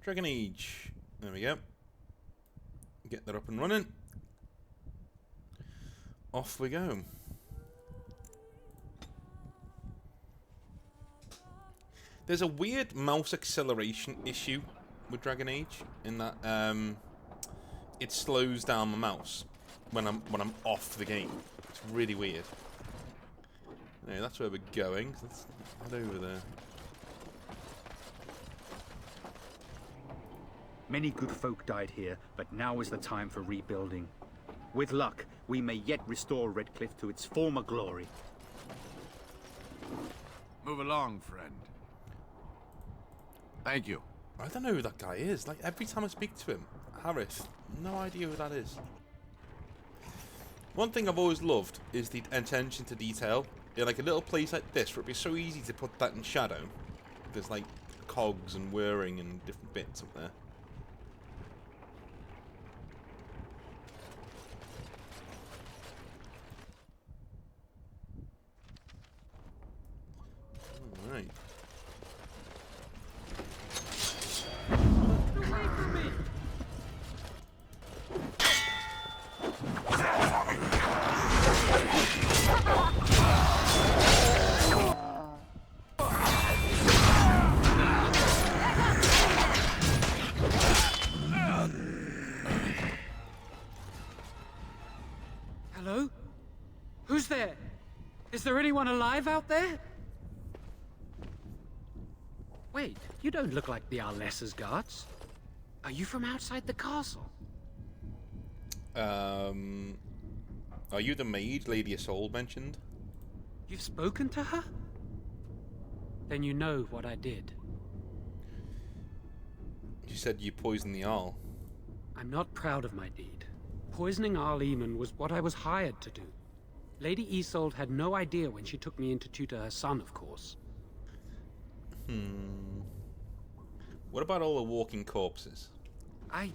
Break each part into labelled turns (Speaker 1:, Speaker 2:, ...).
Speaker 1: Dragon Age. There we go. Get that up and running. Off we go. There's a weird mouse acceleration issue with Dragon Age in that it slows down my mouse when I'm off the game. It's really weird. Anyway, that's where we're going. Let's head over there.
Speaker 2: Many good folk died here, but now is the time for rebuilding. With luck, we may yet restore Redcliffe to its former glory.
Speaker 3: Move along, friend. Thank you.
Speaker 1: I don't know who that guy is. Like, every time I speak to him, Harris, no idea who that is. One thing I've always loved is the attention to detail. In like a little place like this, where it'd be so easy to put that in shadow. There's like cogs and whirring and different bits up there. Alright.
Speaker 4: Hello? Who's there? Is there anyone alive out there? Wait, you don't look like the Arlessa's guards. Are you from outside the castle?
Speaker 1: Are you the maid Lady Isolde mentioned?
Speaker 4: You've spoken to her? Then you know what I did.
Speaker 1: She said you poisoned the Arl.
Speaker 4: I'm not proud of my deed. Poisoning Arl Eamon was what I was hired to do. Lady Isolde had no idea when she took me in to tutor her son, of course.
Speaker 1: What about all the walking corpses?
Speaker 4: I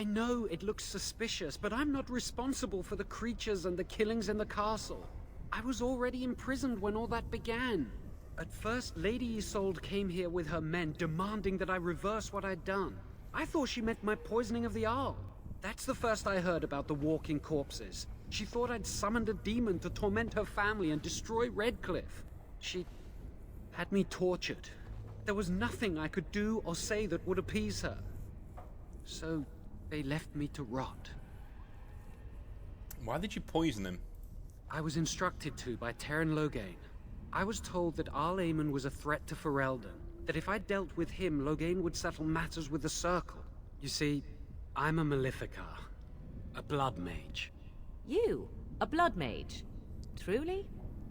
Speaker 4: know it looks suspicious, but I'm not responsible for the creatures and the killings in the castle. I was already imprisoned when all that began. At first, Lady Isolde came here with her men, demanding that I reverse what I'd done. I thought she meant my poisoning of the Arl. That's the first I heard about the walking corpses. She thought I'd summoned a demon to torment her family and destroy Redcliffe. She had me tortured. There was nothing I could do or say that would appease her. So they left me to rot.
Speaker 1: Why did you poison him?
Speaker 4: I was instructed to by Terran Loghain. I was told that Arl Eamon was a threat to Ferelden, that if I dealt with him, Loghain would settle matters with the Circle. You see, I'm a Maleficar, a blood mage.
Speaker 5: You? A blood mage? Truly?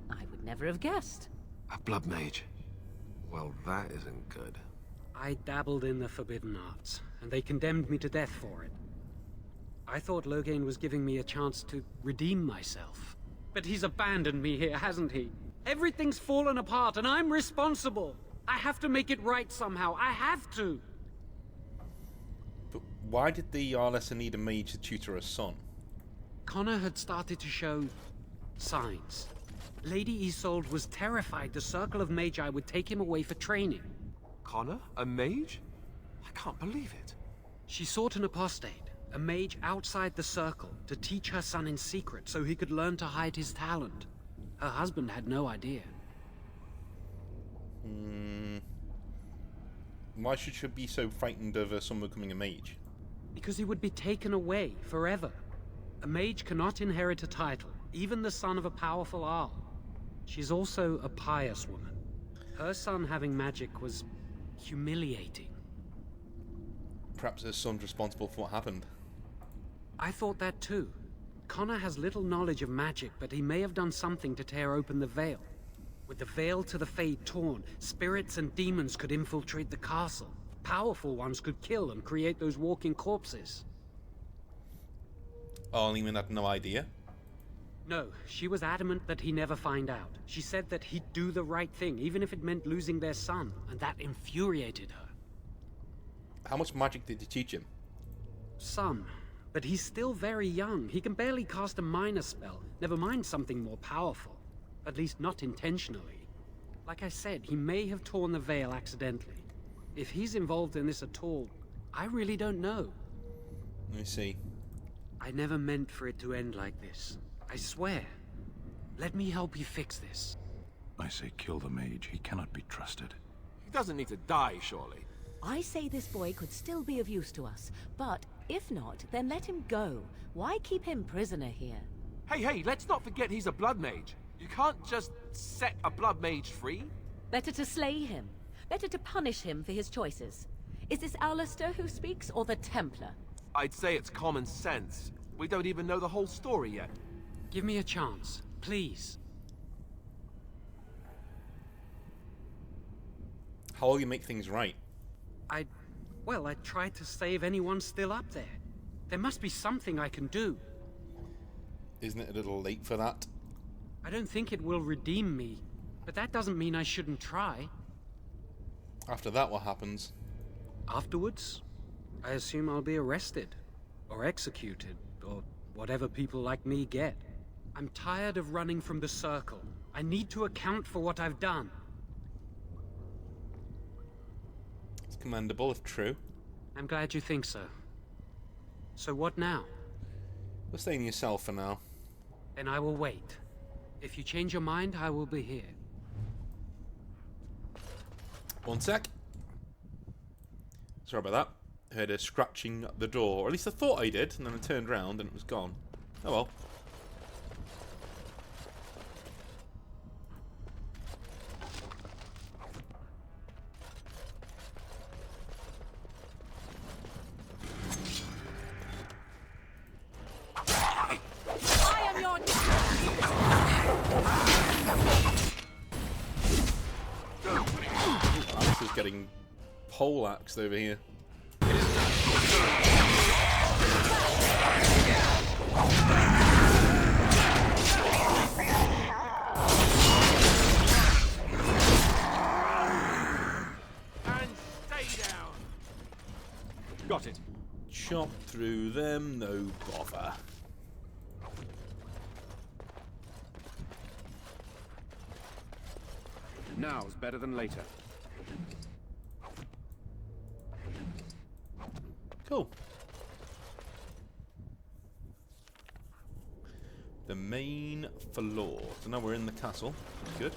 Speaker 5: I would never have guessed.
Speaker 3: A blood mage. Well, that isn't good.
Speaker 4: I dabbled in the forbidden arts, and they condemned me to death for it. I thought Loghain was giving me a chance to redeem myself. But he's abandoned me here, hasn't he? Everything's fallen apart, and I'm responsible. I have to make it right somehow. I have to.
Speaker 1: But why did the Arlessa need a mage to tutor her son?
Speaker 4: Connor had started to show signs. Lady Isolde was terrified the Circle of Magi would take him away for training.
Speaker 3: Connor? A mage? I can't believe it.
Speaker 4: She sought an apostate, a mage outside the Circle, to teach her son in secret so he could learn to hide his talent. Her husband had no idea.
Speaker 1: Why should she be so frightened of someone becoming a mage?
Speaker 4: Because he would be taken away forever. A mage cannot inherit a title, even the son of a powerful Arl. She's also a pious woman. Her son having magic was humiliating.
Speaker 1: Perhaps her son's responsible for what happened.
Speaker 4: I thought that too. Connor has little knowledge of magic, but he may have done something to tear open the veil. With the veil to the Fade torn, spirits and demons could infiltrate the castle. Powerful ones could kill and create those walking corpses.
Speaker 1: Arl Eamon had no idea?
Speaker 4: No, she was adamant that he never find out. She said that he'd do the right thing, even if it meant losing their son, and that infuriated her.
Speaker 1: How much magic did you teach him?
Speaker 4: Some, but he's still very young. He can barely cast a minor spell, never mind something more powerful. At least not intentionally. Like I said, he may have torn the veil accidentally. If he's involved in this at all, I really don't know.
Speaker 1: Let me see.
Speaker 4: I never meant for it to end like this. I swear. Let me help you fix this.
Speaker 6: I say kill the mage. He cannot be trusted.
Speaker 3: He doesn't need to die, surely.
Speaker 5: I say this boy could still be of use to us, but if not, then let him go. Why keep him prisoner here?
Speaker 3: Hey, let's not forget he's a blood mage. You can't just set a blood mage free.
Speaker 5: Better to slay him. Better to punish him for his choices. Is this Alistair who speaks, or the Templar?
Speaker 3: I'd say it's common sense. We don't even know the whole story yet.
Speaker 4: Give me a chance, please.
Speaker 1: How will you make things right?
Speaker 4: Well, I tried to save anyone still up there. There must be something I can do.
Speaker 1: Isn't it a little late for that?
Speaker 4: I don't think it will redeem me, but that doesn't mean I shouldn't try.
Speaker 1: After that, what happens?
Speaker 4: Afterwards, I assume I'll be arrested, or executed, or whatever people like me get. I'm tired of running from the circle. I need to account for what I've done.
Speaker 1: It's commendable if true.
Speaker 4: I'm glad you think so. So what now?
Speaker 1: We're staying yourself for now.
Speaker 4: Then I will wait. If you change your mind, I will be here.
Speaker 1: One sec. Sorry about that. Heard a scratching at the door. Or at least I thought I did, and then I turned around and it was gone. Oh well.
Speaker 5: I am your...
Speaker 1: Alice is getting pole-axed over here.
Speaker 3: And stay down.
Speaker 2: Got it.
Speaker 1: Chop through them, no bother.
Speaker 2: Now's better than later.
Speaker 1: Cool. The main floor. So now we're in the castle. That's good.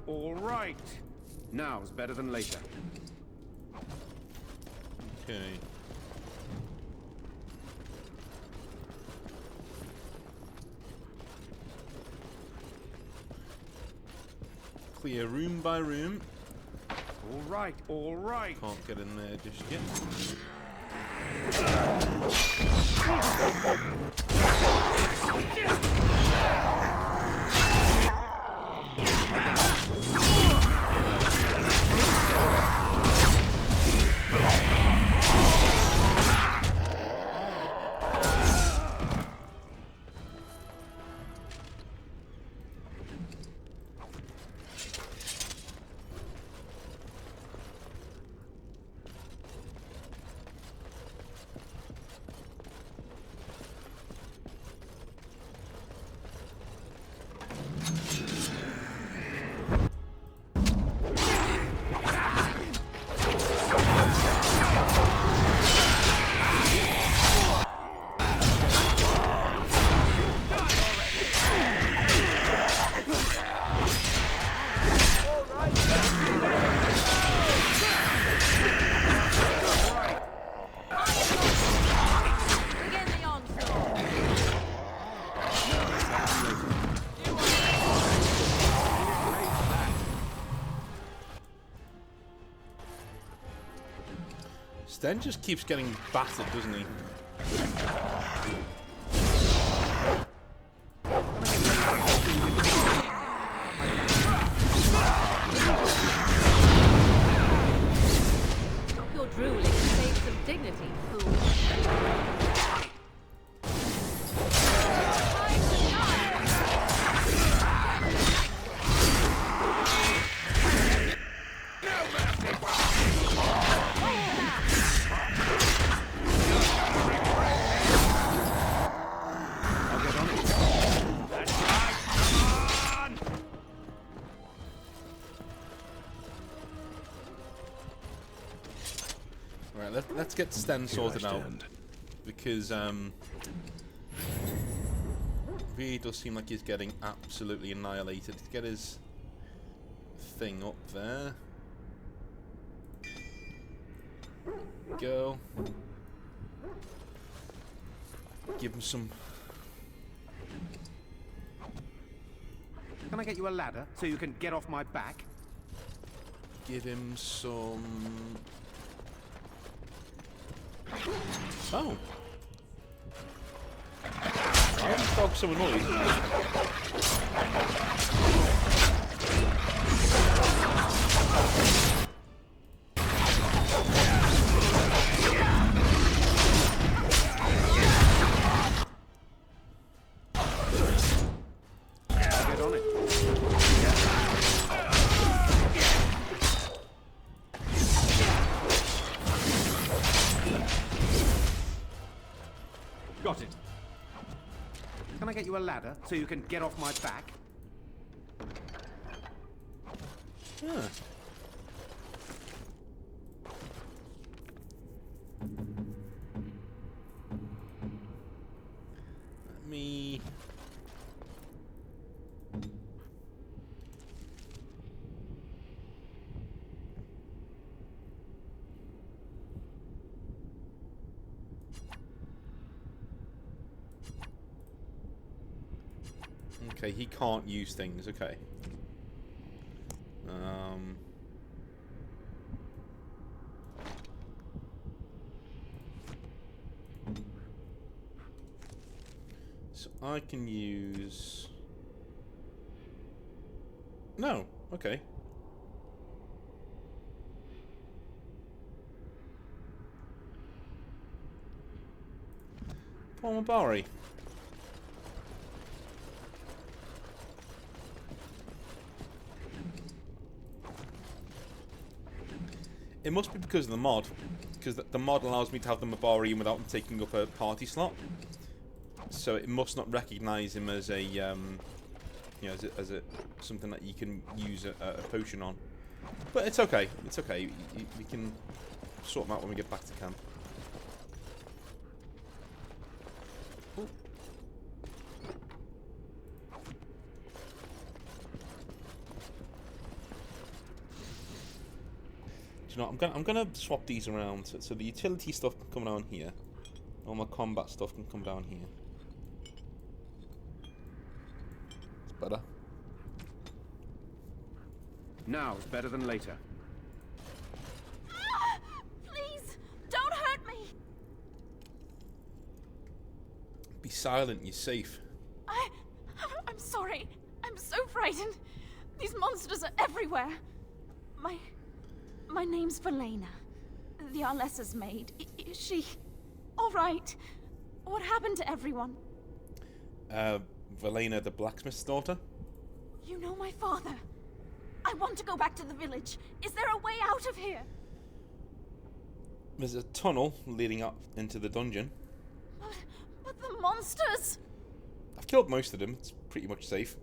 Speaker 2: All right. Now's better than later.
Speaker 1: Okay. Clear room by room.
Speaker 2: All right, all right.
Speaker 1: Can't get in there just yet.
Speaker 5: Begin the onslaught.
Speaker 1: Sten just keeps getting battered, doesn't he?
Speaker 5: dignity, fool.
Speaker 2: I'll get on it.
Speaker 1: Right, let's get Sten sorted out. Because, really does seem like he's getting absolutely annihilated. Get his thing up there. Go. Give him some.
Speaker 2: Can I get you a ladder so you can get off my back?
Speaker 1: Give him some. Oh. Why is the dog so annoyed?
Speaker 2: Get on it. Got it. Can I get you a ladder so you can get off my back?
Speaker 1: Huh. Let me. Okay, he can't use things. Okay. So I can use. No. Okay. Palmabari. It must be because of the mod, because the mod allows me to have the Mabari in without him taking up a party slot. So it must not recognise him as a, you know, as a something that you can use a potion on. But it's okay. It's okay. We can sort them out when we get back to camp. Ooh. Do you know what, I'm gonna swap these around so the utility stuff can come down here. All my combat stuff can come down here. It's better.
Speaker 2: Now is better than later.
Speaker 5: Please, don't hurt me.
Speaker 1: Be silent, you're safe.
Speaker 5: I'm sorry. I'm so frightened. These monsters are everywhere. My name's Valena. The Arlessa's maid. Is she all right? What happened to everyone?
Speaker 1: Valena, the blacksmith's daughter?
Speaker 5: You know my father. I want to go back to the village. Is there a way out of here?
Speaker 1: There's a tunnel leading up into the dungeon.
Speaker 5: But the monsters!
Speaker 1: I've killed most of them. It's pretty much safe.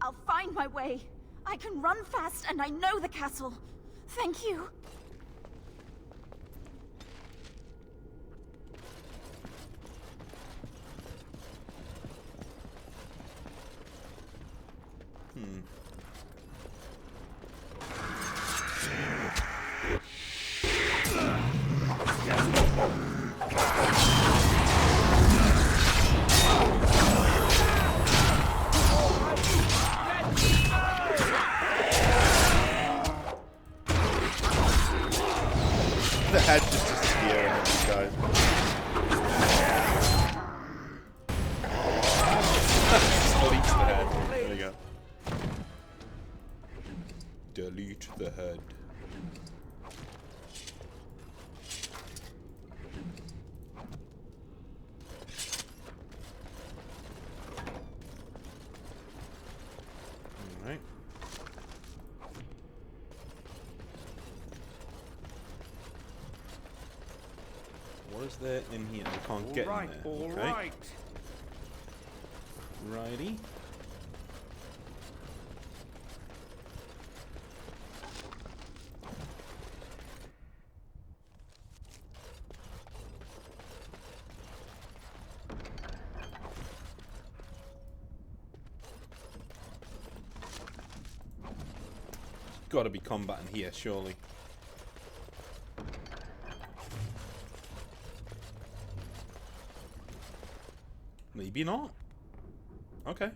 Speaker 5: I'll find my way. I can run fast and I know the castle. Thank you.
Speaker 1: what is there in here? I can't get in there.
Speaker 2: All
Speaker 1: Okay.
Speaker 2: right.
Speaker 1: Righty. Got to be combat in here, surely. Maybe not. Okay.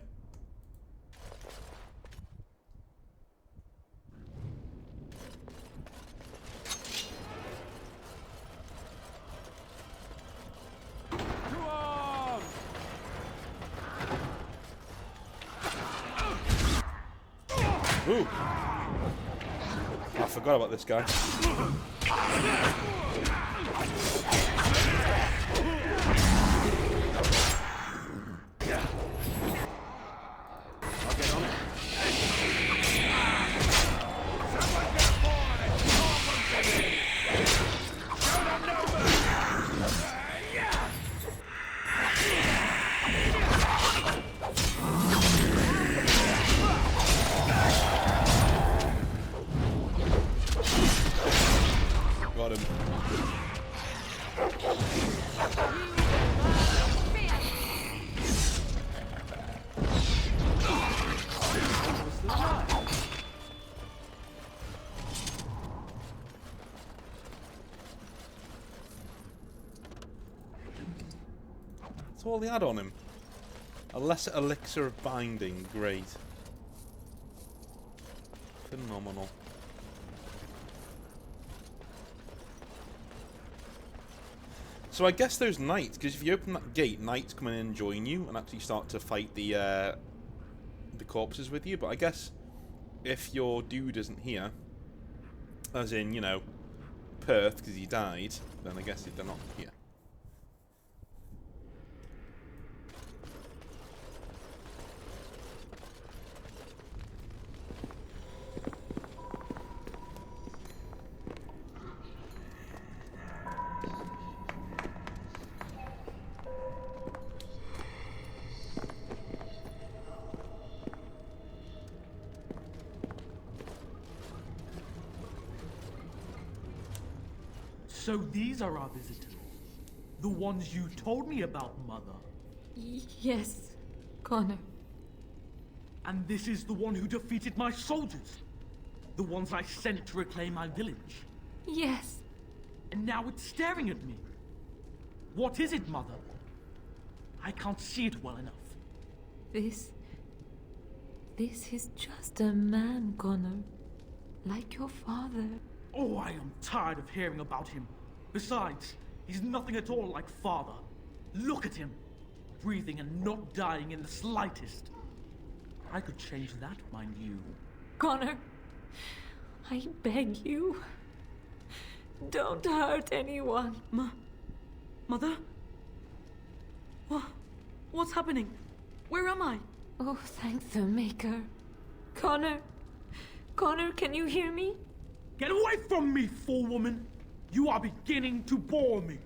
Speaker 1: Ooh. I forgot about this guy. Got him. That's all they had on him. A lesser elixir of binding. Great. Phenomenal. So I guess those knights, because if you open that gate, knights come in and join you and actually start to fight the corpses with you. But I guess if your dude isn't here, as in, you know, Perth, because he died, then I guess they're not here.
Speaker 7: So these are our visitors. The ones you told me about, Mother.
Speaker 8: Yes, Connor.
Speaker 7: And this is the one who defeated my soldiers. The ones I sent to reclaim my village.
Speaker 8: Yes.
Speaker 7: And now it's staring at me. What is it, Mother? I can't see it well enough.
Speaker 8: This is just a man, Connor. Like your father.
Speaker 7: Oh, I am tired of hearing about him. Besides, he's nothing at all like Father. Look at him. Breathing and not dying in the slightest. I could change that, mind you.
Speaker 8: Connor, I beg you. Don't hurt anyone.
Speaker 9: Mother? What's happening? Where am I?
Speaker 8: Oh, thank the Maker. Connor, can you hear me?
Speaker 7: Get away from me, fool woman! You are beginning to bore me.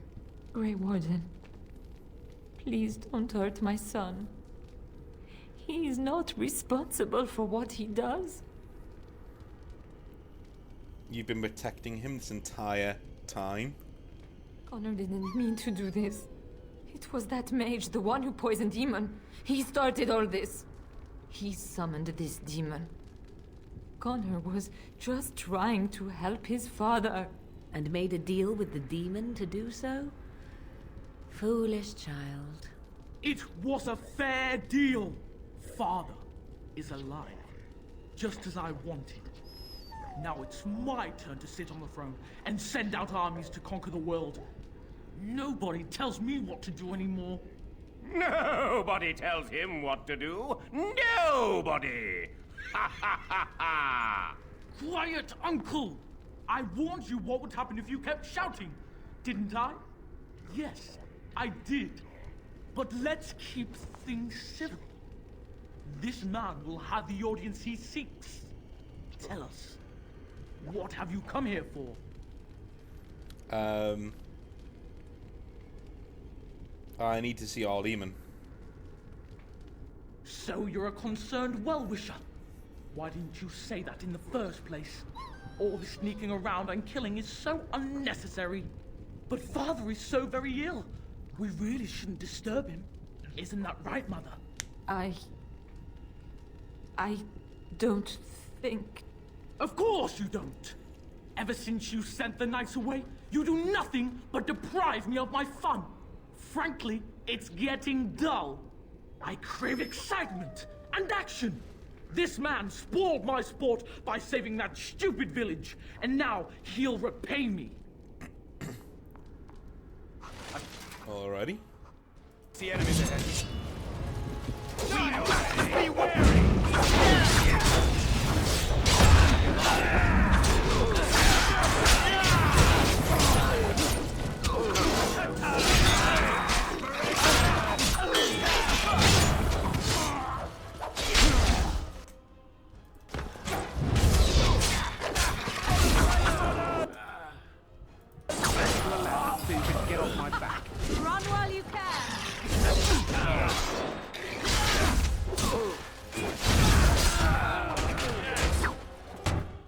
Speaker 8: Grey Warden, please don't hurt my son. He is not responsible for what he does.
Speaker 1: You've been protecting him this entire time.
Speaker 8: Connor didn't mean to do this. It was that mage, the one who poisoned Demon. He started all this. He summoned this demon. Connor was just trying to help his father.
Speaker 5: And made a deal with the demon to do so? Foolish child.
Speaker 7: It was a fair deal. Father is alive, just as I wanted. Now it's my turn to sit on the throne and send out armies to conquer the world. Nobody tells me what to do anymore.
Speaker 10: Nobody tells him what to do. Nobody! Ha ha ha ha!
Speaker 7: Quiet, Uncle! I warned you what would happen if you kept shouting, didn't I? Yes, I did. But let's keep things civil. This man will have the audience he seeks. Tell us, what have you come here for?
Speaker 1: I need to see our demon.
Speaker 7: So you're a concerned well-wisher. Why didn't you say that in the first place? All this sneaking around and killing is so unnecessary. But Father is so very ill. We really shouldn't disturb him. Isn't that right, Mother?
Speaker 8: I don't think...
Speaker 7: Of course you don't! Ever since you sent the knights away, you do nothing but deprive me of my fun. Frankly, it's getting dull. I crave excitement and action. This man spoiled my sport by saving that stupid village, and now he'll repay me.
Speaker 1: Alrighty.
Speaker 10: The enemies ahead. Be wary!
Speaker 2: Get off my back.
Speaker 5: Run while you can.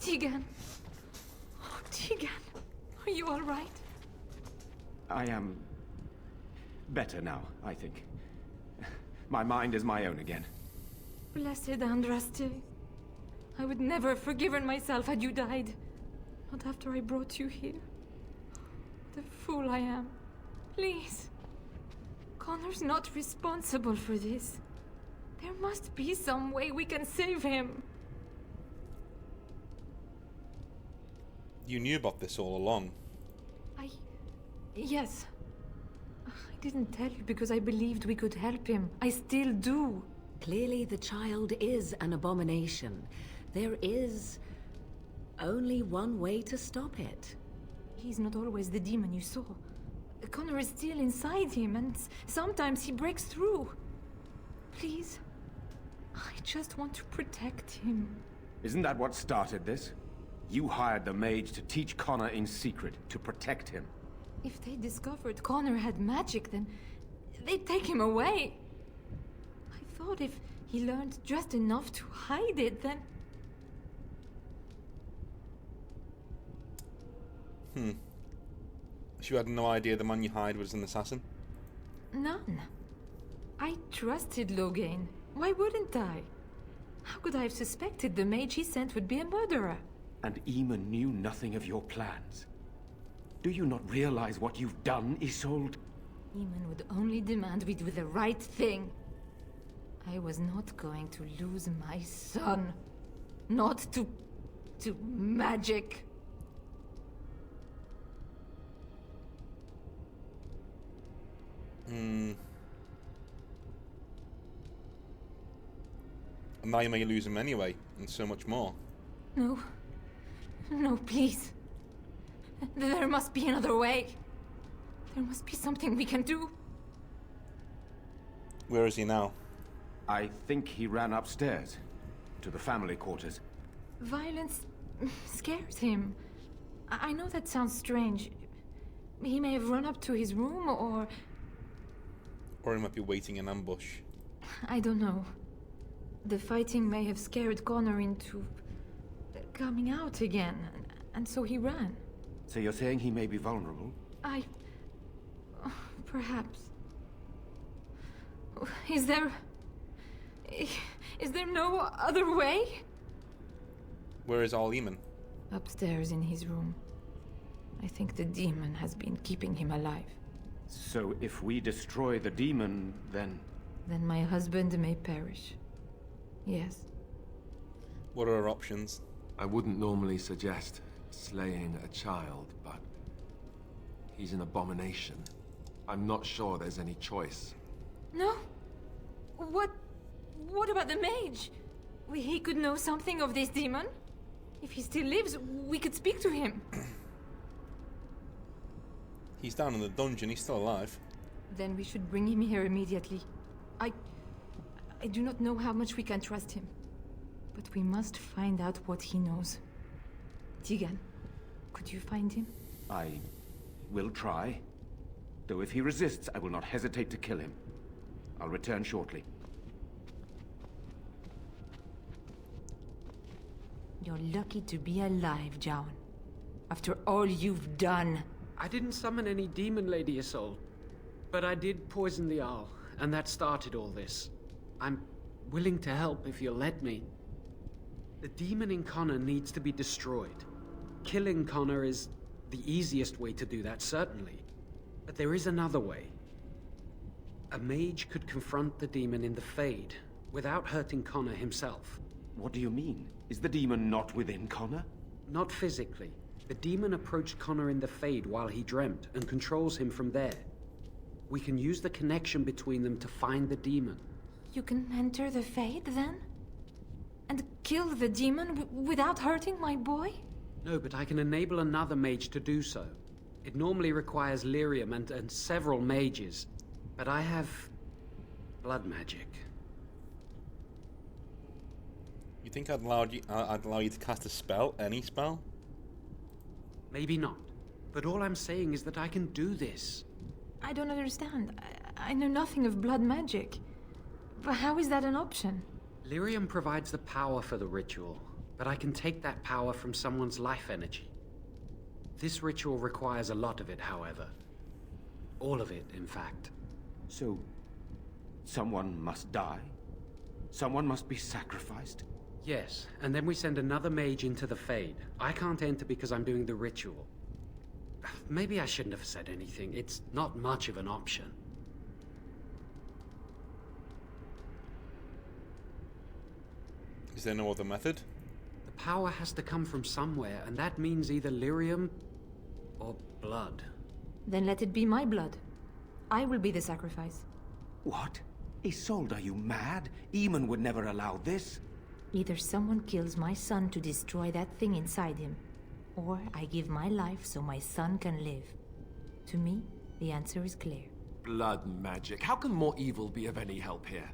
Speaker 8: Tegan. Oh, Tegan. Are you all right?
Speaker 10: I am better now, I think. My mind is my own again.
Speaker 8: Blessed Andraste. I would never have forgiven myself had you died. Not after I brought you here. The fool I am. Please. Connor's not responsible for this. There must be some way we can save him.
Speaker 1: You knew about this all along.
Speaker 8: Yes. I didn't tell you because I believed we could help him. I still do.
Speaker 5: Clearly the child is an abomination. There is only one way to stop it.
Speaker 8: He's not always the demon you saw. Connor is still inside him, and sometimes he breaks through. Please. I just want to protect him.
Speaker 10: Isn't that what started this? You hired the mage to teach Connor in secret, to protect him.
Speaker 8: If they discovered Connor had magic, then they'd take him away. I thought if he learned just enough to hide it, then...
Speaker 1: So you had no idea the man you hired was an assassin?
Speaker 8: None. I trusted Logain. Why wouldn't I? How could I have suspected the mage he sent would be a murderer?
Speaker 10: And Eamon knew nothing of your plans. Do you not realize what you've done, Isolde?
Speaker 8: Eamon would only demand we do the right thing. I was not going to lose my son. Not to magic.
Speaker 1: And now you may lose him anyway, and so much more.
Speaker 8: No. No, please. There must be another way. There must be something we can do.
Speaker 1: Where is he now?
Speaker 10: I think he ran upstairs, to the family quarters.
Speaker 8: Violence scares him. I know that sounds strange. He may have run up to his room, or
Speaker 1: he might be waiting in ambush.
Speaker 8: I don't know. The fighting may have scared Connor into coming out again, and so he ran.
Speaker 10: So you're saying he may be vulnerable?
Speaker 8: Perhaps. Is there no other way?
Speaker 1: Where is Al-Eamon?
Speaker 8: Upstairs in his room. I think the demon has been keeping him alive.
Speaker 10: So if we destroy the demon, then...
Speaker 8: Then my husband may perish. Yes.
Speaker 1: What are our options?
Speaker 3: I wouldn't normally suggest slaying a child, but he's an abomination. I'm not sure there's any choice.
Speaker 8: No? What about the mage? He could know something of this demon. If he still lives, we could speak to him.
Speaker 1: He's down in the dungeon, he's still alive.
Speaker 8: Then we should bring him here immediately. I do not know how much we can trust him. But we must find out what he knows. Tegan, could you find him?
Speaker 10: I will try. Though if he resists, I will not hesitate to kill him. I'll return shortly.
Speaker 8: You're lucky to be alive, Jowan. After all you've done.
Speaker 4: I didn't summon any demon, Lady Isolde. But I did poison the owl, and that started all this. I'm willing to help if you'll let me. The demon in Connor needs to be destroyed. Killing Connor is the easiest way to do that, certainly. But there is another way. A mage could confront the demon in the Fade, without hurting Connor himself.
Speaker 10: What do you mean? Is the demon not within Connor?
Speaker 4: Not physically. The demon approached Connor in the Fade while he dreamt, and controls him from there. We can use the connection between them to find the demon.
Speaker 8: You can enter the Fade, then? And kill the demon without hurting my boy?
Speaker 4: No, but I can enable another mage to do so. It normally requires lyrium and several mages. But I have blood magic.
Speaker 1: You think I'd allow you to cast a spell? Any spell?
Speaker 4: Maybe not. But all I'm saying is that I can do this.
Speaker 8: I don't understand. I know nothing of blood magic. But how is that an option?
Speaker 4: Lyrium provides the power for the ritual, but I can take that power from someone's life energy. This ritual requires a lot of it, however. All of it, in fact.
Speaker 10: So, someone must die? Someone must be sacrificed?
Speaker 4: Yes, and then we send another mage into the Fade. I can't enter because I'm doing the ritual. Maybe I shouldn't have said anything. It's not much of an option.
Speaker 1: Is there no other method?
Speaker 4: The power has to come from somewhere, and that means either lyrium or blood.
Speaker 8: Then let it be my blood. I will be the sacrifice.
Speaker 10: What? Isolde, are you mad? Eamon would never allow this.
Speaker 8: Either someone kills my son to destroy that thing inside him, or I give my life so my son can live. To me, the answer is clear.
Speaker 3: Blood magic. How can more evil be of any help here?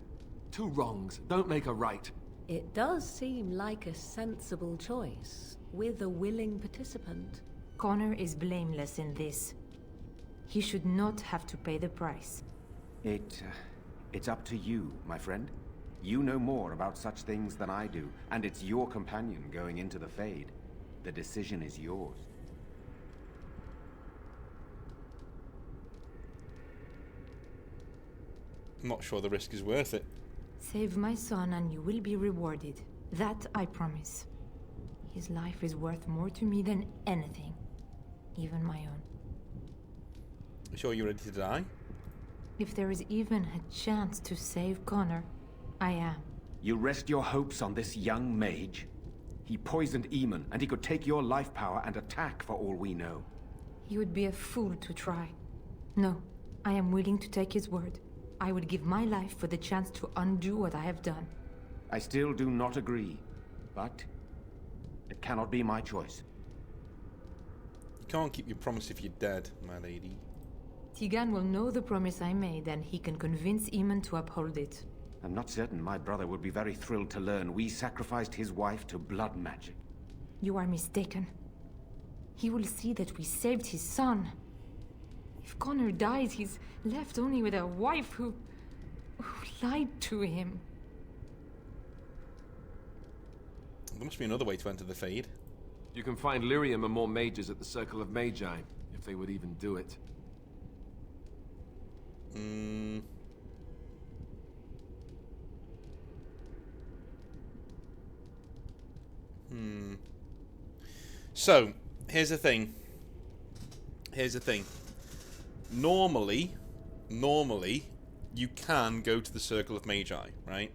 Speaker 3: Two wrongs don't make a right.
Speaker 5: It does seem like a sensible choice, with a willing participant.
Speaker 8: Connor is blameless in this. He should not have to pay the price.
Speaker 10: It's up to you, my friend. You know more about such things than I do, and it's your companion going into the Fade. The decision is yours.
Speaker 1: I'm not sure the risk is worth it.
Speaker 8: Save my son and you will be rewarded. That I promise. His life is worth more to me than anything. Even my own.
Speaker 1: You sure you're ready to die?
Speaker 8: If there is even a chance to save Connor, I am.
Speaker 10: You rest your hopes on this young mage? He poisoned Eamon, and he could take your life power and attack for all we know.
Speaker 8: He would be a fool to try. No, I am willing to take his word. I would give my life for the chance to undo what I have done.
Speaker 10: I still do not agree, but it cannot be my choice.
Speaker 1: You can't keep your promise if you're dead, my lady.
Speaker 8: Tigan will know the promise I made, and he can convince Eamon to uphold it.
Speaker 10: I'm not certain my brother would be very thrilled to learn we sacrificed his wife to blood magic.
Speaker 8: You are mistaken. He will see that we saved his son. If Connor dies, he's left only with a wife who lied to him.
Speaker 1: There must be another way to enter the Fade.
Speaker 3: You can find lyrium and more mages at the Circle of Magi, if they would even do it.
Speaker 1: So, here's the thing. Normally, you can go to the Circle of Magi, right?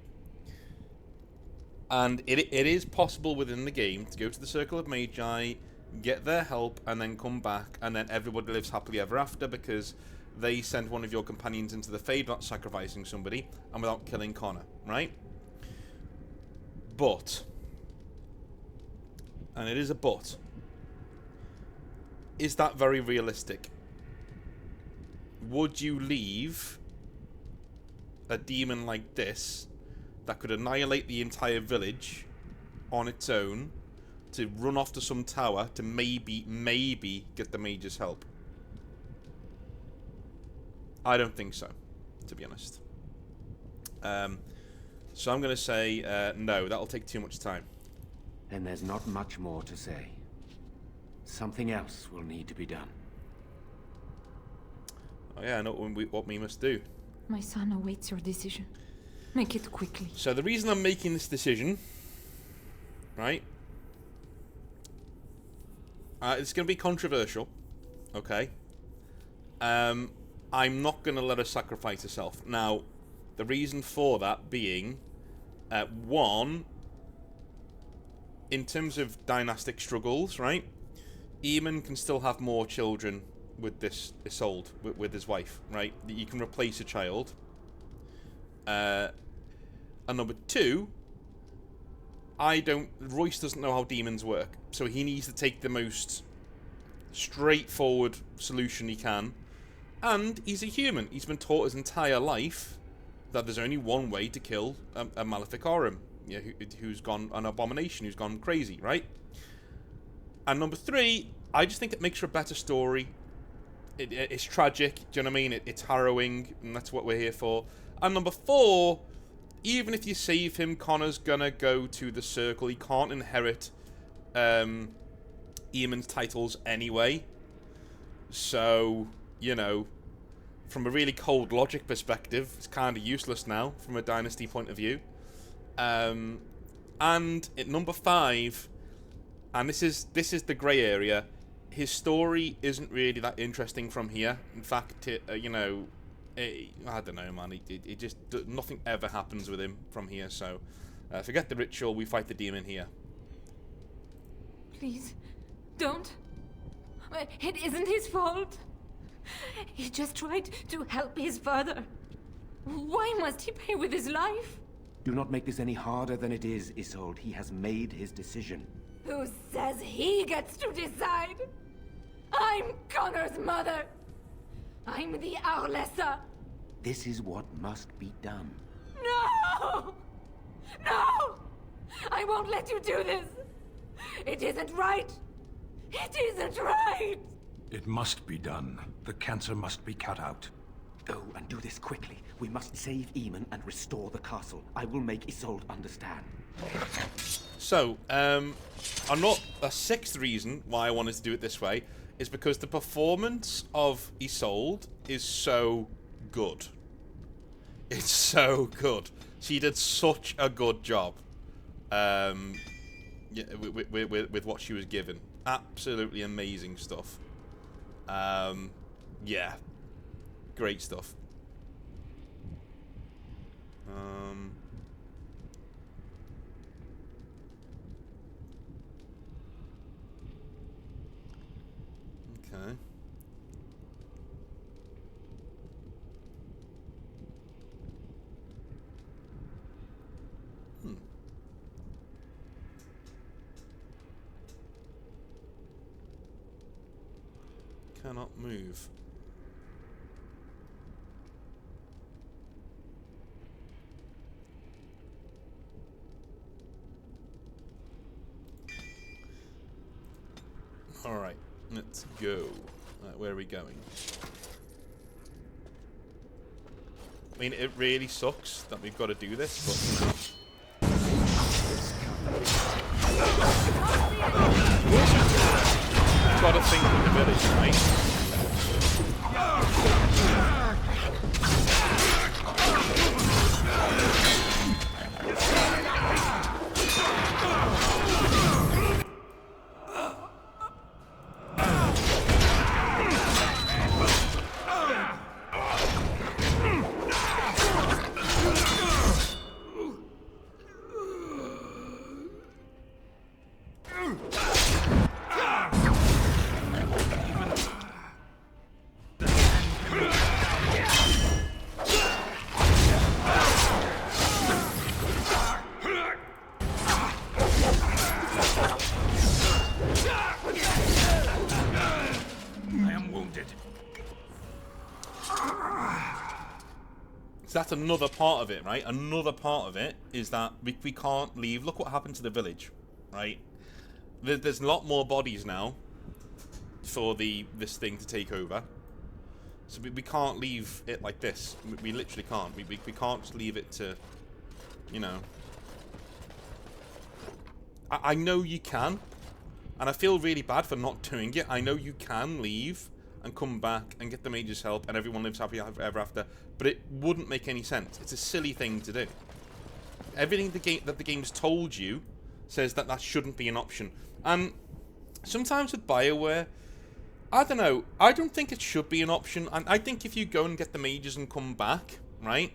Speaker 1: And it is possible within the game to go to the Circle of Magi, get their help, and then come back, and then everybody lives happily ever after because they send one of your companions into the Fade, not sacrificing somebody, and without killing Connor, right? But, and it is a but, is that very realistic? Would you leave a demon like this that could annihilate the entire village on its own to run off to some tower to maybe get the mage's help? I don't think so, to be honest. So I'm going to say no, that'll take too much time.
Speaker 10: Then there's not much more to say. Something else will need to be done.
Speaker 1: Oh yeah, I know what we must do.
Speaker 8: My son awaits your decision. Make it quickly.
Speaker 1: So the reason I'm making this decision, right? It's going to be controversial, okay? I'm not going to let her sacrifice herself. Now, the reason for that being, one, in terms of dynastic struggles, right? Eamon can still have more children with this Isolde, with his wife, right? You can replace a child. And number two, Royce doesn't know how demons work, so he needs to take the most straightforward solution he can. And he's a human. He's been taught his entire life that there's only one way to kill a Maleficarum, who's gone an abomination, who's gone crazy, right? And number three, I just think it makes for a better story. It's tragic, do you know what I mean? It's harrowing, and that's what we're here for. And number four, even if you save him, Connor's gonna go to the Circle. He can't inherit Eamon's titles anyway. So, you know, from a really cold logic perspective, it's kind of useless now from a dynasty point of view. And at number five, and this is the grey area, his story isn't really that interesting from here. In fact, I don't know, man. It just nothing ever happens with him from here. So, forget the ritual. We fight the demon here.
Speaker 8: Please, don't. It isn't his fault. He just tried to help his father. Why must he pay with his life?
Speaker 10: Do not make this any harder than it is, Isolde. He has made his decision.
Speaker 8: Who says he gets to decide? I'm Connor's mother. I'm the Arlessa.
Speaker 10: This is what must be done.
Speaker 8: No! No! I won't let you do this. It isn't right. It isn't right.
Speaker 6: It must be done. The cancer must be cut out.
Speaker 10: Go and do this quickly. We must save Eamon and restore the castle. I will make Isolde understand.
Speaker 1: So, a sixth reason why I wanted to do it this way is because the performance of Isolde is so good. It's so good. She did such a good job. With what she was given. Absolutely amazing stuff. Yeah. Great stuff. Okay. Cannot move. Alright, let's go. Right, where are we going? I mean, it really sucks that we've got to do this, but, you know. Got to think of the village, right? So that's another part of it, right? Another part of it is that we can't leave. Look what happened to the village, right? There's a lot more bodies now for this thing to take over. So we can't leave it like this. We literally can't. We can't just leave it to, you know. I know you can, and I feel really bad for not doing it. I know you can leave and come back and get the mage's help and everyone lives happy ever after, but it wouldn't make any sense. It's a silly thing to do. Everything that the game's told you says that that shouldn't be an option. And sometimes with BioWare, I don't know, I don't think it should be an option. And I think if you go and get the mages and come back, right,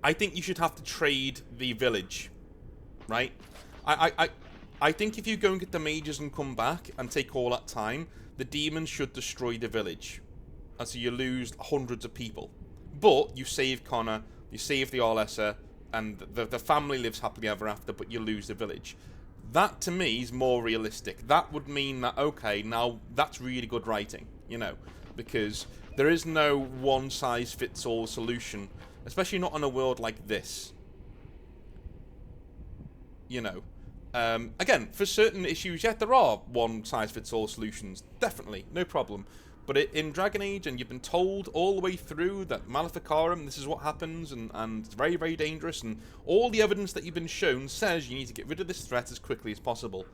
Speaker 1: I think you should have to trade the village, right? I think if you go and get the mages and come back and take all that time, the demons should destroy the village. And so you lose hundreds of people. But you save Connor, you save the Orlesser, and the family lives happily ever after, but you lose the village. That, to me, is more realistic. That would mean that, okay, now that's really good writing, you know, because there is no one-size-fits-all solution, especially not in a world like this. You know. Again, for certain issues, yeah, there are one-size-fits-all solutions. Definitely, no problem. But in Dragon Age, and you've been told all the way through that Maleficarum, this is what happens, and it's very, very dangerous, and all the evidence that you've been shown says you need to get rid of this threat as quickly as possible.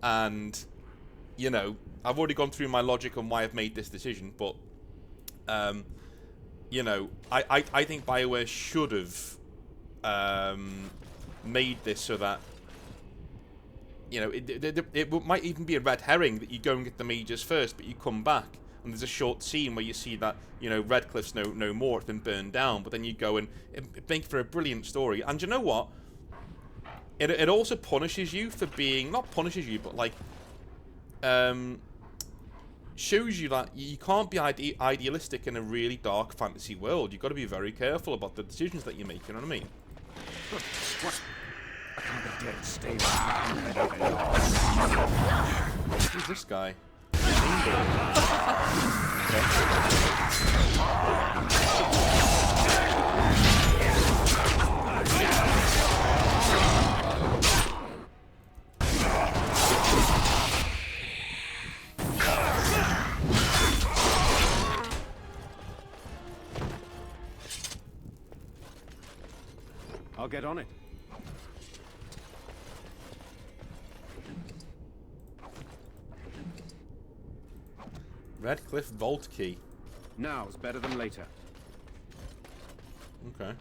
Speaker 1: And, you know, I've already gone through my logic on why I've made this decision, but, you know, I think BioWare should have made this so that, you know, it might even be a red herring that you go and get the mages first, but you come back. And there's a short scene where you see that, you know, Redcliffe's no more, it's been burned down. But then you go and it makes for a brilliant story. And you know what? It also punishes you for being, not punishes you, but like, shows you that you can't be idealistic in a really dark fantasy world. You've got to be very careful about the decisions that you make, you know what I mean?
Speaker 2: I can't be dead. Stay
Speaker 1: Who's this guy?
Speaker 2: I'll get on it.
Speaker 1: Redcliffe vault key.
Speaker 2: Now's better than later.
Speaker 1: Okay.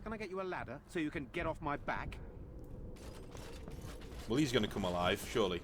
Speaker 2: Can I get you a ladder so you can get off my back?
Speaker 1: Well, he's going to come alive, surely.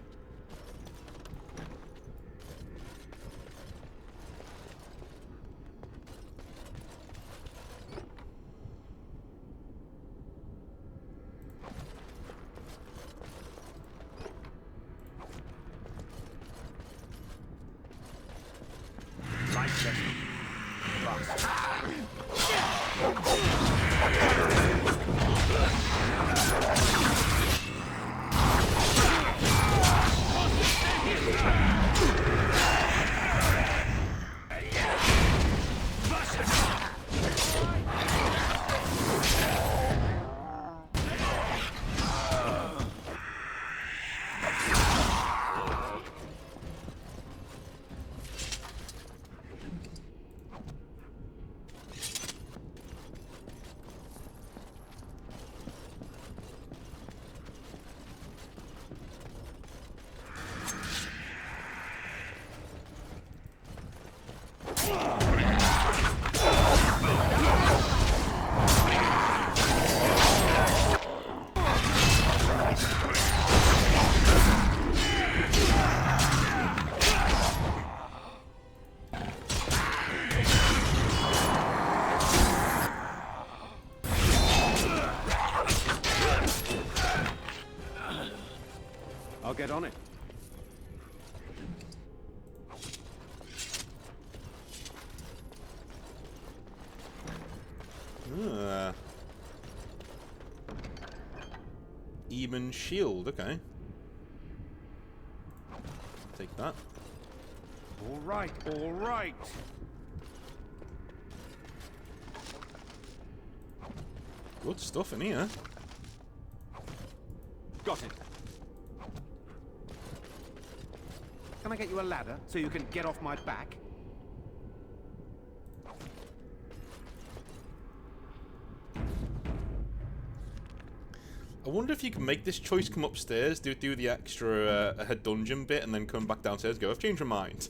Speaker 2: I'll get on it.
Speaker 1: Eamon shield, okay. Take that.
Speaker 2: All right, all right.
Speaker 1: Good stuff in here.
Speaker 10: Got it. Can I get you a ladder so you can get off my back?
Speaker 1: I wonder if you can make this choice come upstairs, do the extra dungeon bit, and then come back downstairs. Go. I've changed my mind.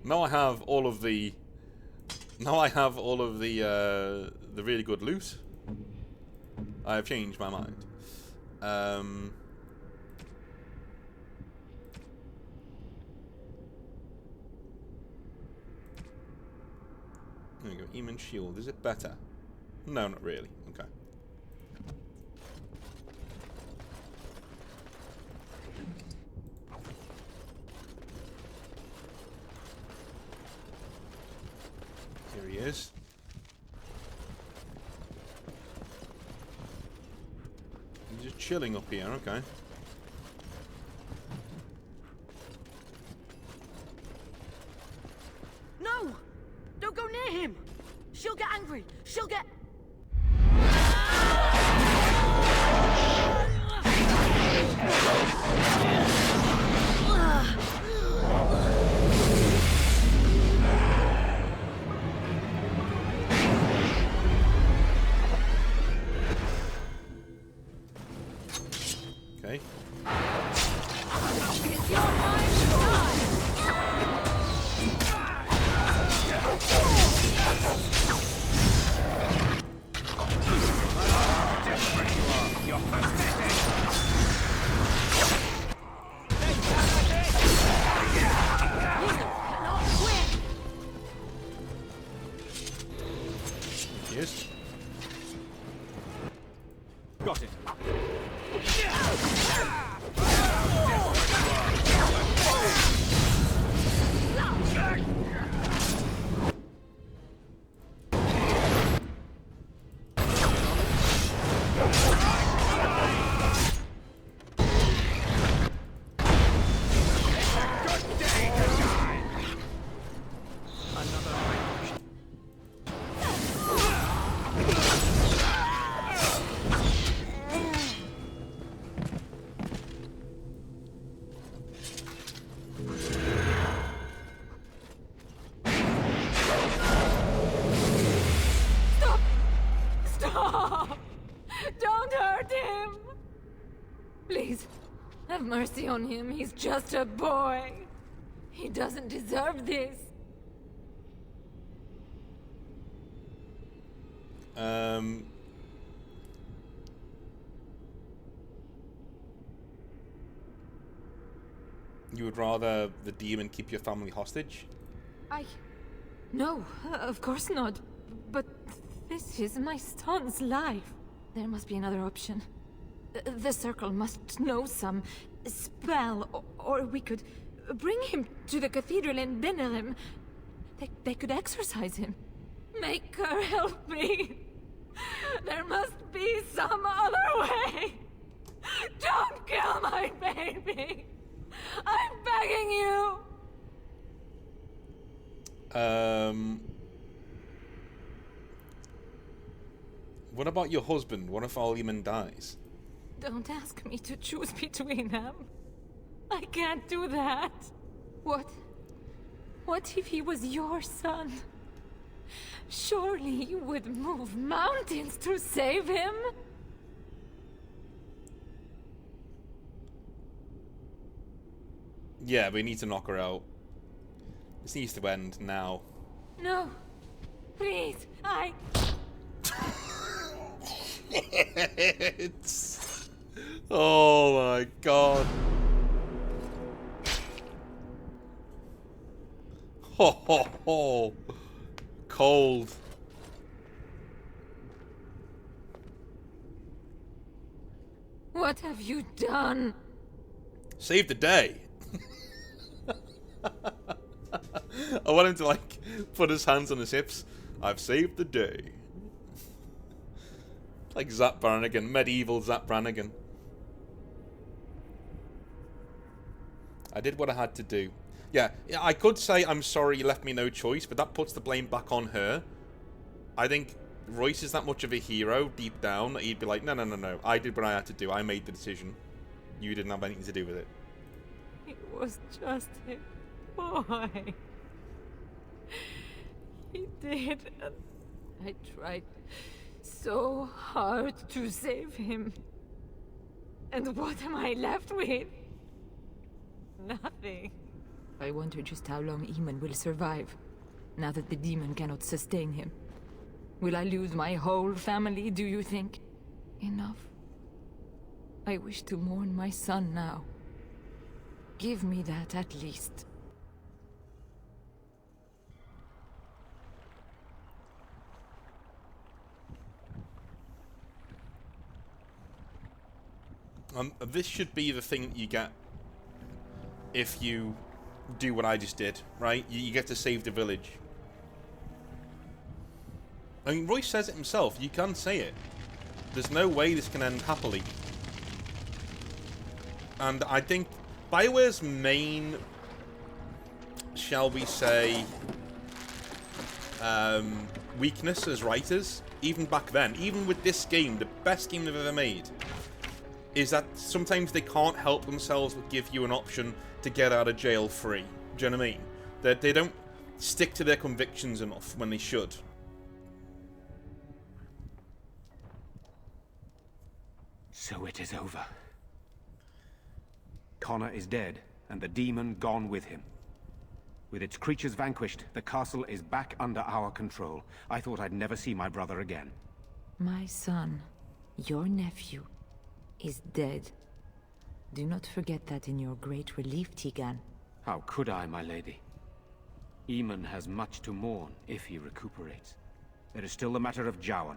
Speaker 1: Now I have all of the. Now I have all of the really good loot. I have changed my mind. There we go. Eamon shield. Is it better? No, not really. Okay. Here he is. He's just chilling up here, okay.
Speaker 9: No! Don't go near him! She'll get angry! She'll get...
Speaker 1: Okay. Yes.
Speaker 10: Got it.
Speaker 8: Stop! Don't hurt him! Please, have mercy on him. He's just a boy. He doesn't deserve this.
Speaker 1: You would rather the demon keep your family hostage?
Speaker 8: No, of course not. But this is my son's life. There must be another option. The Circle must know some spell, or we could bring him to the cathedral in Benerim. They could exorcise him. Make her help me. There must be some other way. Don't kill my baby. I'm begging you.
Speaker 1: What about your husband? What if Aliman dies?
Speaker 8: Don't ask me to choose between them. I can't do that. What if he was your son? Surely you would move mountains to save him?
Speaker 1: Yeah, we need to knock her out. This needs to end now.
Speaker 8: No. Please,
Speaker 1: It's... Oh my god. Ho ho ho. Cold.
Speaker 8: What have you done?
Speaker 1: Save the day. I want him to, like, put his hands on his hips. I've saved the day. Like Zap Brannigan, medieval Zap Brannigan. I did what I had to do. Yeah, I could say I'm sorry you left me no choice, but that puts the blame back on her. I think Royce is that much of a hero deep down that he'd be like, no. I did what I had to do. I made the decision. You didn't have anything to do with it.
Speaker 8: It was just a boy. He did, and I tried so hard to save him. And what am I left with? Nothing. I wonder just how long Eamon will survive, now that the demon cannot sustain him. Will I lose my whole family, do you think? Enough. I wish to mourn my son now. Give me that at least.
Speaker 1: This should be the thing that you get if you do what I just did, right? You get to save the village. I mean, Royce says it himself. You can say it. There's no way this can end happily. And I think BioWare's main, shall we say, weakness as writers, even back then, even with this game, the best game they've ever made, is that sometimes they can't help themselves but give you an option to get out of jail free. Do you know what I mean? They don't stick to their convictions enough when they should.
Speaker 10: So it is over. Connor is dead, and the demon gone with him. With its creatures vanquished, the castle is back under our control. I thought I'd never see my brother again.
Speaker 8: My son, your nephew, is dead. Do not forget that in your great relief, Tigan.
Speaker 10: How could I, my lady? Eamon has much to mourn if he recuperates. There is still the matter of Jowan.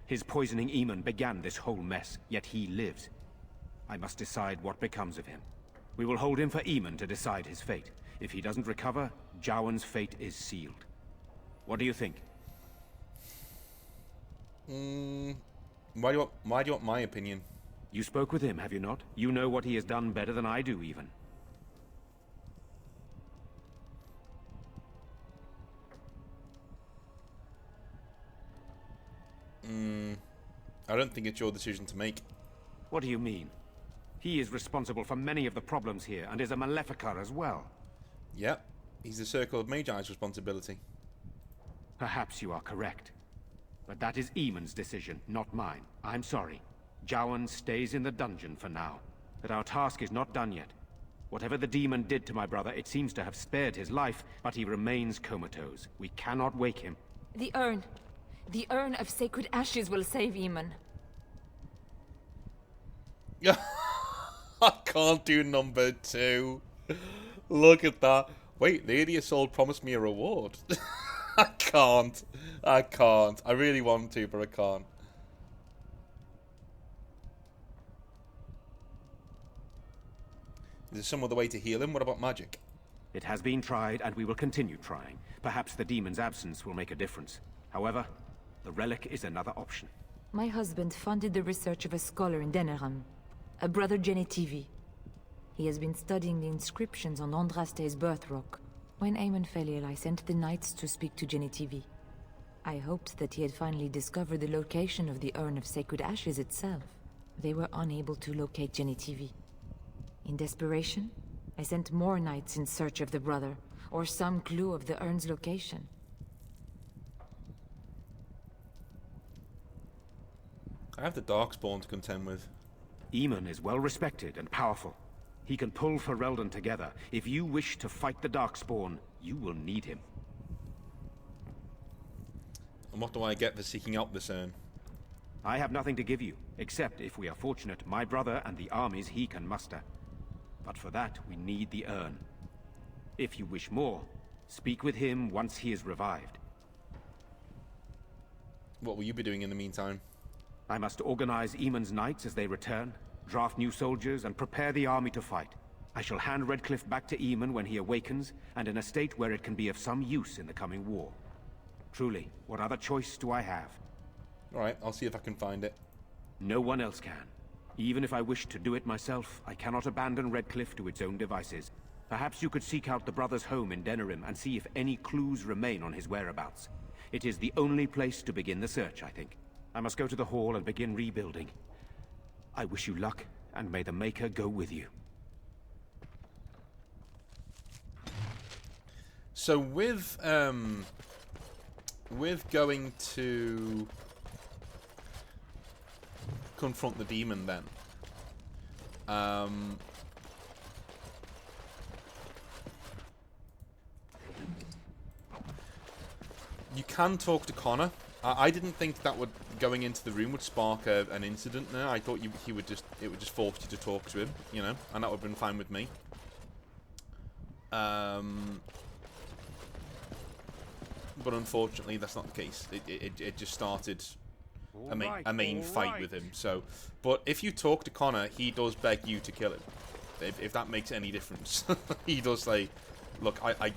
Speaker 10: His poisoning Eamon began this whole mess, yet he lives. I must decide what becomes of him. We will hold him for Eamon to decide his fate. If he doesn't recover, Jowan's fate is sealed. What do you think?
Speaker 1: Why do you want my opinion?
Speaker 10: You spoke with him, have you not? You know what he has done better than I do, even.
Speaker 1: I don't think it's your decision to make.
Speaker 10: What do you mean? He is responsible for many of the problems here, and is a Maleficar as well.
Speaker 1: Yep, he's the Circle of Magi's responsibility.
Speaker 10: Perhaps you are correct. But that is Eamon's decision, not mine. I'm sorry. Jowan stays in the dungeon for now. But our task is not done yet. Whatever the demon did to my brother, it seems to have spared his life, but he remains comatose. We cannot wake him.
Speaker 8: The urn. The urn of sacred ashes will save Eamon.
Speaker 1: I can't do number 2. Look at that. Wait, Lady Isolde promised me a reward. I can't. I really want to, but I can't. Is there some other way to heal him? What about magic?
Speaker 10: It has been tried, and we will continue trying. Perhaps the demon's absence will make a difference. However, the relic is another option.
Speaker 8: My husband funded the research of a scholar in Denerim, a brother Genetivi. He has been studying the inscriptions on Andraste's birth rock. When Eamon fell ill, I sent the knights to speak to Genetivi. I hoped that he had finally discovered the location of the urn of sacred ashes itself. They were unable to locate Genetivi. In desperation, I sent more knights in search of the brother, or some clue of the urn's location.
Speaker 1: I have the Darkspawn to contend with.
Speaker 10: Eamon is well respected and powerful. He can pull Ferelden together. If you wish to fight the Darkspawn, you will need him.
Speaker 1: And what do I get for seeking out this urn?
Speaker 10: I have nothing to give you, except, if we are fortunate, my brother and the armies he can muster. But for that, we need the urn. If you wish more, speak with him once he is revived.
Speaker 1: What will you be doing in the meantime?
Speaker 10: I must organize Eamon's knights as they return, draft new soldiers, and prepare the army to fight. I shall hand Redcliffe back to Eamon when he awakens, and in a state where it can be of some use in the coming war. Truly, what other choice do I have?
Speaker 1: Alright, I'll see if I can find it.
Speaker 10: No one else can. Even if I wished to do it myself, I cannot abandon Redcliffe to its own devices. Perhaps you could seek out the brother's home in Denerim and see if any clues remain on his whereabouts. It is the only place to begin the search, I think. I must go to the hall and begin rebuilding. I wish you luck, and may the Maker go with you.
Speaker 1: So with going to confront the demon then, you can talk to Connor. I didn't think that would going into the room would spark an incident there. I thought it would just force you to talk to him, you know, and that would have been fine with me. But unfortunately, that's not the case. It just started a main fight with him. So, but if you talk to Connor, he does beg you to kill him. If that makes any difference, he does say, "Look, I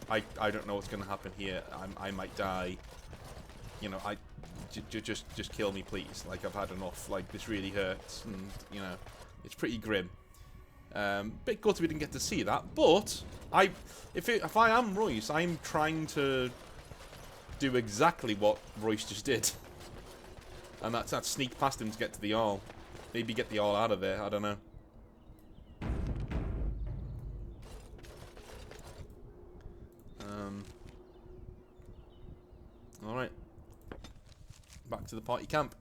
Speaker 1: don't know what's going to happen here. I might die. You know, just kill me, please. Like, I've had enough. Like, this really hurts, and you know, it's pretty grim." Bit gutted we didn't get to see that, but if I am Royce, I'm trying to do exactly what Royce just did, and that's sneak past him to get to the Arl. Maybe get the Arl out of there. I don't know. All right. Back to the party camp.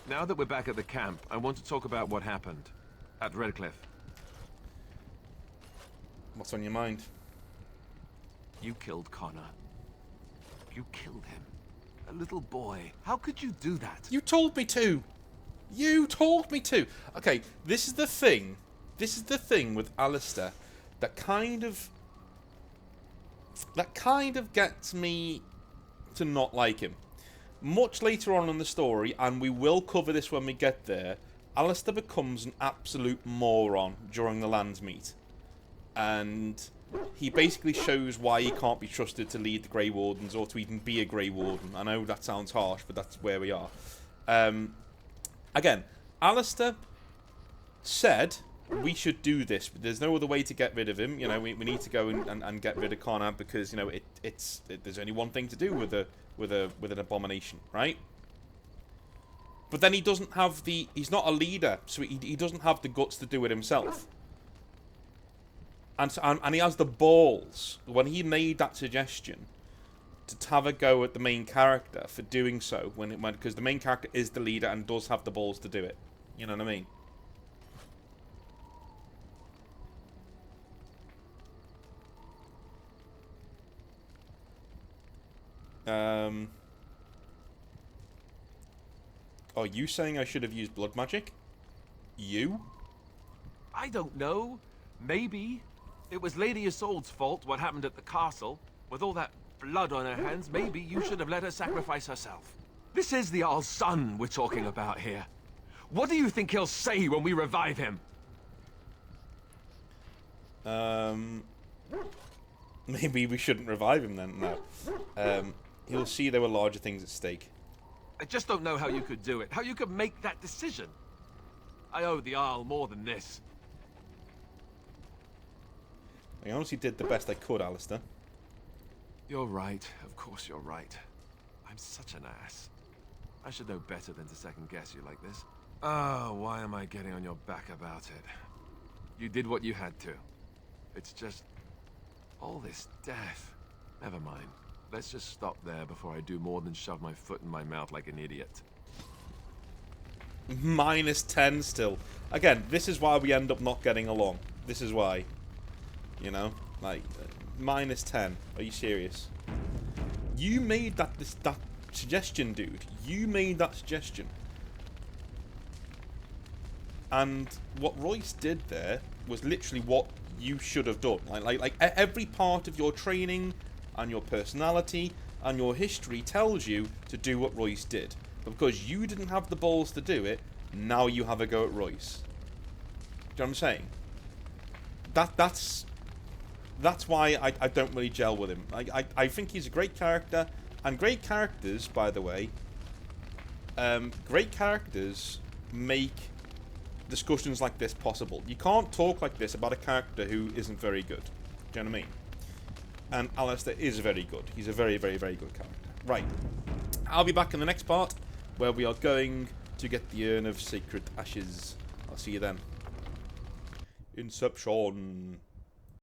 Speaker 3: Now that we're back at the camp, I want to talk about what happened at Redcliffe.
Speaker 1: What's on your mind?
Speaker 3: You killed Connor. You killed him. A little boy. How could you do that?
Speaker 1: You told me to. You told me to. Okay, this is the thing. This is the thing with Alistair that kind of gets me to not like him. Much later on in the story, and we will cover this when we get there, Alistair becomes an absolute moron during the Lands meet. And he basically shows why he can't be trusted to lead the Grey Wardens or to even be a Grey Warden. I know that sounds harsh, but that's where we are. Again, Alistair said we should do this, but there's no other way to get rid of him. You know, we need to go and get rid of Connor because, you know, there's only one thing to do with an abomination, right? But then he doesn't have he's not a leader, so he doesn't have the guts to do it himself. And he has the balls, when he made that suggestion, to have a go at the main character for doing so, because the main character is the leader and does have the balls to do it. You know what I mean? Are you saying I should have used blood magic? You?
Speaker 3: I don't know. Maybe. It was Lady Isolde's fault what happened at the castle. With all that blood on her hands, maybe you should have let her sacrifice herself. This is the Arl's son we're talking about here. What do you think he'll say when we revive him?
Speaker 1: Maybe we shouldn't revive him then. No. He'll see there were larger things at stake.
Speaker 3: I just don't know how you could do it. How you could make that decision. I owe the Arl more than this.
Speaker 1: I honestly did the best I could, Alistair.
Speaker 3: You're right. Of course you're right. I'm such an ass. I should know better than to second-guess you like this. Oh, why am I getting on your back about it? You did what you had to. It's just... all this death. Never mind. Let's just stop there before I do more than shove my foot in my mouth like an idiot.
Speaker 1: -10 still. Again, this is why we end up not getting along. This is why. You know? Like, -10. Are you serious? You made that suggestion, dude. You made that suggestion. And what Royce did there was literally what you should have done. Like every part of your training and your personality and your history tells you to do what Royce did. But because you didn't have the balls to do it, now you have a go at Royce. Do you know what I'm saying? That's why I don't really gel with him. I think he's a great character, and great characters, by the way, great characters make discussions like this possible. You can't talk like this about a character who isn't very good. Do you know what I mean? And Alistair is very good. He's a very, very, very good character. Right. I'll be back in the next part, where we are going to get the Urn of Sacred Ashes. I'll see you then. Inception.